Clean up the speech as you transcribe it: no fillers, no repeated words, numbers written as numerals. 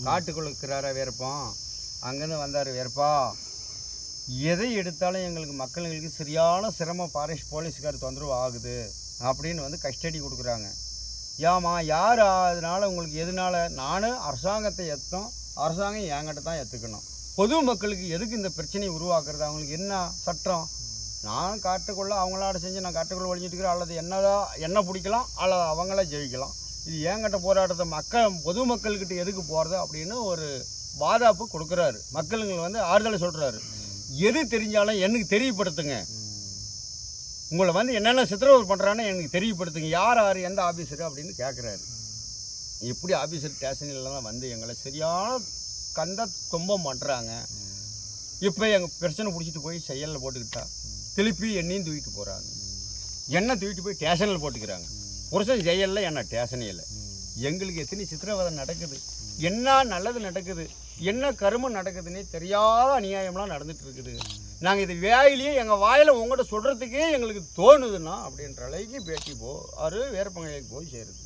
காட்டுக்குள்ள இருக்கிறாரா வேறுப்போம், அங்கேருந்து வந்தார் வேறுப்பா, எதை எடுத்தாலும் எங்களுக்கு மக்களுங்களுக்கு சரியான சிரமம், ஃபாரஸ்ட் போலீஸுக்கார் தொந்தரவு ஆகுது அப்படின்னு வந்து கஸ்டடி கொடுக்குறாங்க. ஏமா யார் அதனால் உங்களுக்கு எதனால? நானும் அரசாங்கத்தை ஏற்றோம், அரசாங்கம் என்கிட்ட தான் ஏற்றுக்கணும். பொது மக்களுக்கு எதுக்கு இந்த பிரச்சனையை உருவாக்குறது? அவங்களுக்கு என்ன சட்டம்? நான் காட்டுக்குள்ளே அவங்களாட செஞ்சு நான் காட்டுக்குள்ளே ஒழிஞ்சிட்டு இருக்கிறேன், அல்லது என்ன பிடிக்கலாம், அல்லது அவங்கள ஜெயிக்கலாம். இது என்கிட்ட போராட்டத்தை பொதுமக்கள்கிட்ட எதுக்கு போகிறது அப்படின்னு ஒரு பாதாப்பு கொடுக்குறாரு. மக்களுங்க வந்து ஆறுதலை சொல்கிறாரு. எது தெரிஞ்சாலும் எனக்கு தெரியப்படுத்துங்க, உங்களை வந்து என்னென்ன சித்திரவதை பண்ணுறான்னு எனக்கு தெரியப்படுத்துங்க, யார் எந்த ஆஃபீஸரு அப்படின்னு கேட்குறாரு. எப்படி ஆஃபீஸர் ஸ்டேஷனில் தான் வந்து எங்களை சரியான கந்த துன்பம் பண்ணுறாங்க. இப்போ எங்கள் பிரச்சனை பிடிச்சிட்டு போய் செயலில் போட்டுக்கிட்டா திருப்பி என்னையும் தூக்கிட்டு போகிறாங்க. என்ன தூக்கிட்டு போய் ஸ்டேஷனில் போட்டுக்கிறாங்க. புருஷன் செயலில் என்ன ஸ்டேஷனே இல்லை. எங்களுக்கு எத்தனை சித்திரவதை நடக்குது, என்ன நல்லது நடக்குது, என்ன கருமம் நடக்குதுன்னே தெரியாத அநியாயம்லாம் நடந்துட்டு இருக்குது. நாங்கள் இது வேலையிலேயே எங்கள் வாயில் உங்கள்கிட்ட சொல்கிறதுக்கே எங்களுக்கு தோணுதுன்னா அப்படின்ற அளவுக்கு பேட்டி வேறுபங்களுக்கு போய் சேருது.